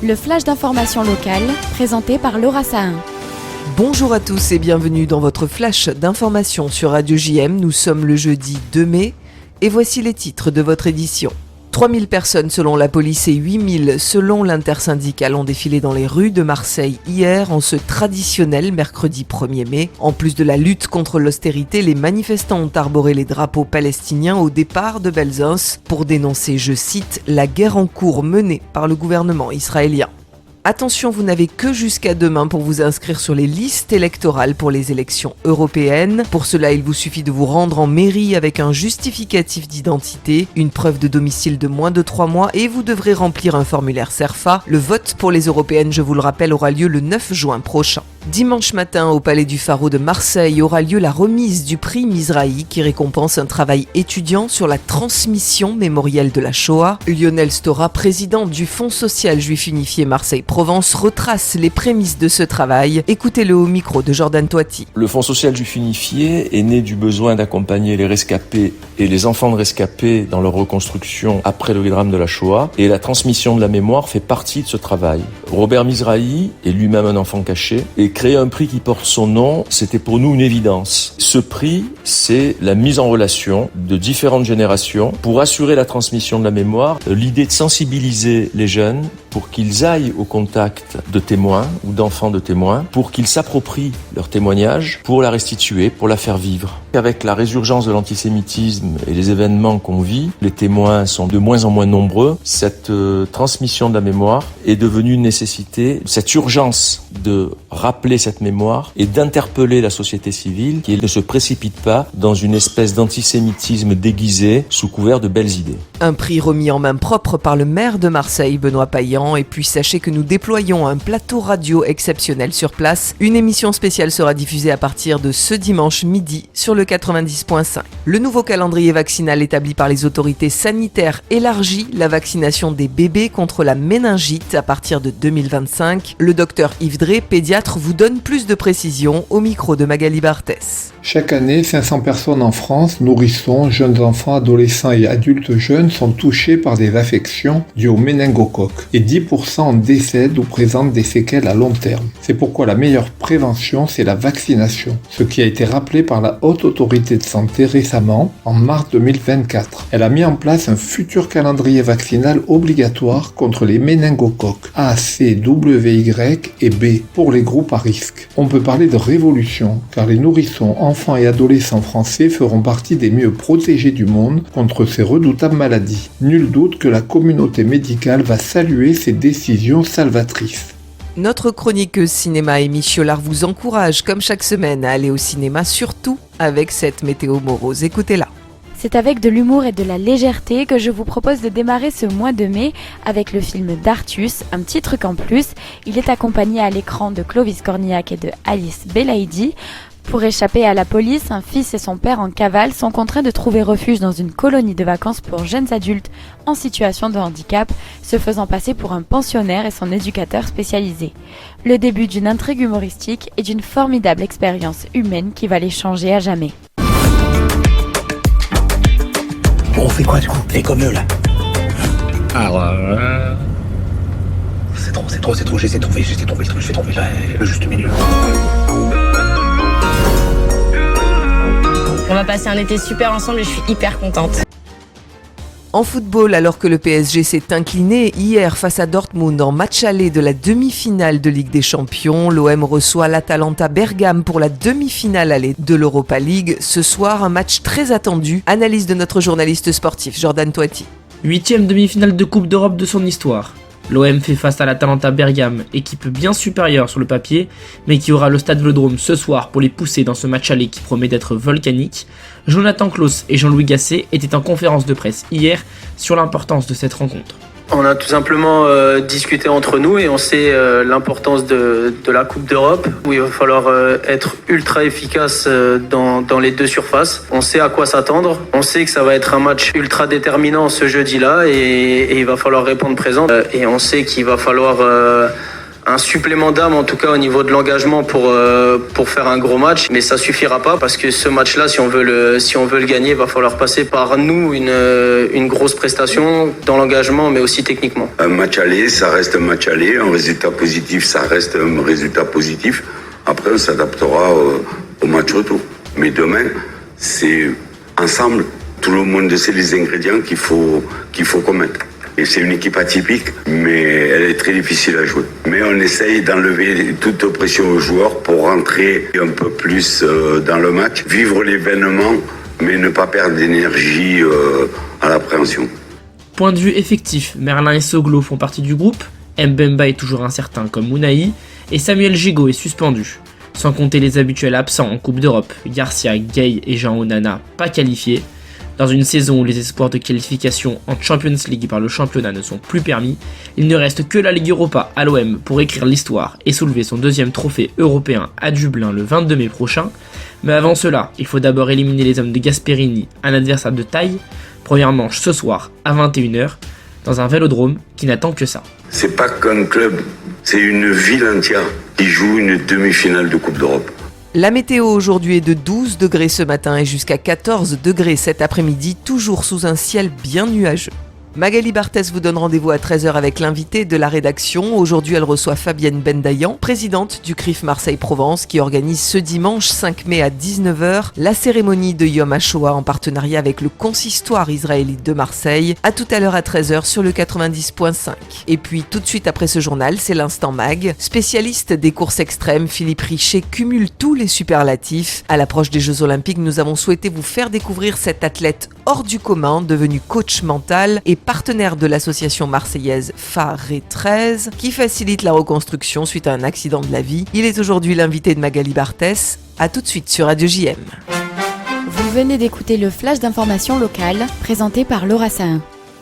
Le flash d'information locale, présenté par Laura Sahin. Bonjour à tous et bienvenue dans votre flash d'information sur Radio JM. Nous sommes le jeudi 2 mai et voici les titres de votre édition. 3000 personnes selon la police et 8000 selon l'intersyndicale ont défilé dans les rues de Marseille hier en ce traditionnel mercredi 1er mai. En plus de la lutte contre l'austérité, les manifestants ont arboré les drapeaux palestiniens au départ de Belzunce pour dénoncer, je cite, la guerre en cours menée par le gouvernement israélien. Attention, vous n'avez que jusqu'à demain pour vous inscrire sur les listes électorales pour les élections européennes. Pour cela, il vous suffit de vous rendre en mairie avec un justificatif d'identité, une preuve de domicile de moins de 3 mois et vous devrez remplir un formulaire CERFA. Le vote pour les européennes, je vous le rappelle, aura lieu le 9 juin prochain. Dimanche matin, au Palais du Pharo de Marseille, aura lieu la remise du prix Mizrahi qui récompense un travail étudiant sur la transmission mémorielle de la Shoah. Lionel Stora, président du Fonds social juif unifié Marseille-Provence, retrace les prémices de ce travail. Écoutez-le au micro de Jordan Toiti. Le Fonds social juif unifié est né du besoin d'accompagner les rescapés et les enfants de rescapés dans leur reconstruction après le drame de la Shoah. Et la transmission de la mémoire fait partie de ce travail. Robert Mizrahi est lui-même un enfant caché et créer un prix qui porte son nom, c'était pour nous une évidence. Ce prix, c'est la mise en relation de différentes générations pour assurer la transmission de la mémoire. L'idée de sensibiliser les jeunes pour qu'ils aillent au contact de témoins ou d'enfants de témoins, pour qu'ils s'approprient leur témoignage, pour la restituer, pour la faire vivre. Avec la résurgence de l'antisémitisme et les événements qu'on vit, les témoins sont de moins en moins nombreux. Cette transmission de la mémoire est devenue une nécessité. Cette urgence de rappeler cette mémoire et d'interpeller la société civile qui ne se précipite pas dans une espèce d'antisémitisme déguisé sous couvert de belles idées. Un prix remis en main propre par le maire de Marseille, Benoît Payan. Et puis sachez que nous déployons un plateau radio exceptionnel sur place. Une émission spéciale sera diffusée à partir de ce dimanche midi sur le 90.5. Le nouveau calendrier vaccinal établi par les autorités sanitaires élargit la vaccination des bébés contre la méningite à partir de 2025. Le docteur Yves Drey, pédiatre, vous donne plus de précisions au micro de Magali Barthès. Chaque année, 500 personnes en France, nourrissons, jeunes enfants, adolescents et adultes jeunes, sont touchés par des affections dues au méningocoque et 10% en décèdent ou présentent des séquelles à long terme. C'est pourquoi la meilleure prévention, c'est la vaccination, ce qui a été rappelé par la Haute Autorité de Santé récemment, en mars 2024. Elle a mis en place un futur calendrier vaccinal obligatoire contre les méningocoques A, C, W, Y et B pour les groupes à risque. On peut parler de révolution, car les nourrissons, enfants et adolescents français feront partie des mieux protégés du monde contre ces redoutables maladies. Nul doute que la communauté médicale va saluer ces décisions salvatrices. Notre chroniqueuse cinéma Amy Chiolard vous encourage, comme chaque semaine, à aller au cinéma, surtout avec cette météo morose. Écoutez-la. C'est avec de l'humour et de la légèreté que je vous propose de démarrer ce mois de mai avec le film Dartus, un petit truc en plus. Il est accompagné à l'écran de Clovis Cornillac et de Alice Belaïdi. Pour échapper à la police, un fils et son père en cavale sont contraints de trouver refuge dans une colonie de vacances pour jeunes adultes en situation de handicap, se faisant passer pour un pensionnaire et son éducateur spécialisé. Le début d'une intrigue humoristique et d'une formidable expérience humaine qui va les changer à jamais. Bon, on fait quoi du coup? Fais comme eux là. Alors c'est trop, j'essaie de trouver le juste milieu. On va passer un été super ensemble et je suis hyper contente. En football, alors que le PSG s'est incliné hier face à Dortmund en match aller de la demi-finale de Ligue des Champions, l'OM reçoit l'Atalanta Bergame pour la demi-finale aller de l'Europa League. Ce soir, un match très attendu. Analyse de notre journaliste sportif Jordan Toiti. 8e demi-finale de Coupe d'Europe de son histoire. L'OM fait face à l'Atalanta Bergame, équipe bien supérieure sur le papier, mais qui aura le Stade Vélodrome ce soir pour les pousser dans ce match aller qui promet d'être volcanique. Jonathan Klaus et Jean-Louis Gasset étaient en conférence de presse hier sur l'importance de cette rencontre. On a tout simplement discuté entre nous et on sait l'importance de la Coupe d'Europe où il va falloir être ultra efficace dans les deux surfaces. On sait à quoi s'attendre. On sait que ça va être un match ultra déterminant ce jeudi-là et il va falloir répondre présent. Et on sait qu'il va falloir un supplément d'âme, en tout cas au niveau de l'engagement pour faire un gros match. Mais ça suffira pas parce que ce match-là, si on veut le gagner, il va falloir passer par nous une grosse prestation dans l'engagement, mais aussi techniquement. Un match aller, ça reste un match aller. Un résultat positif, ça reste un résultat positif. Après, on s'adaptera au match retour. Mais demain, c'est ensemble. Tout le monde sait les ingrédients qu'il faut commettre. Et c'est une équipe atypique, mais elle est très difficile à jouer. Mais on essaye d'enlever toute pression aux joueurs pour rentrer un peu plus dans le match, vivre l'événement, mais ne pas perdre d'énergie à l'appréhension. Point de vue effectif, Merlin et Soglo font partie du groupe, Mbemba est toujours incertain comme Ounahi, et Samuel Gigot est suspendu. Sans compter les habituels absents en Coupe d'Europe, Garcia, Gay et Jean Onana pas qualifiés. Dans une saison où les espoirs de qualification en Champions League par le championnat ne sont plus permis, il ne reste que la Ligue Europa à l'OM pour écrire l'histoire et soulever son deuxième trophée européen à Dublin le 22 mai prochain. Mais avant cela, il faut d'abord éliminer les hommes de Gasperini, un adversaire de taille. Première manche ce soir à 21h dans un vélodrome qui n'attend que ça. C'est pas qu'un club, c'est une ville entière qui joue une demi-finale de Coupe d'Europe. La météo aujourd'hui est de 12 degrés ce matin et jusqu'à 14 degrés cet après-midi, toujours sous un ciel bien nuageux. Magali Barthès vous donne rendez-vous à 13h avec l'invité de la rédaction. Aujourd'hui, elle reçoit Fabienne Bendayan, présidente du CRIF Marseille-Provence, qui organise ce dimanche 5 mai à 19h la cérémonie de Yom HaShoah en partenariat avec le consistoire israélite de Marseille. À tout à l'heure à 13h sur le 90.5. Et puis tout de suite après ce journal, c'est l'Instant Mag. Spécialiste des courses extrêmes, Philippe Richet cumule tous les superlatifs. À l'approche des Jeux Olympiques, nous avons souhaité vous faire découvrir cet athlète hors du commun, devenu coach mental et partenaire de l'association marseillaise Faré 13, qui facilite la reconstruction suite à un accident de la vie. Il est aujourd'hui l'invité de Magali Barthès. A tout de suite sur Radio JM. Vous venez d'écouter le flash d'information locale présenté par Laura Sahin.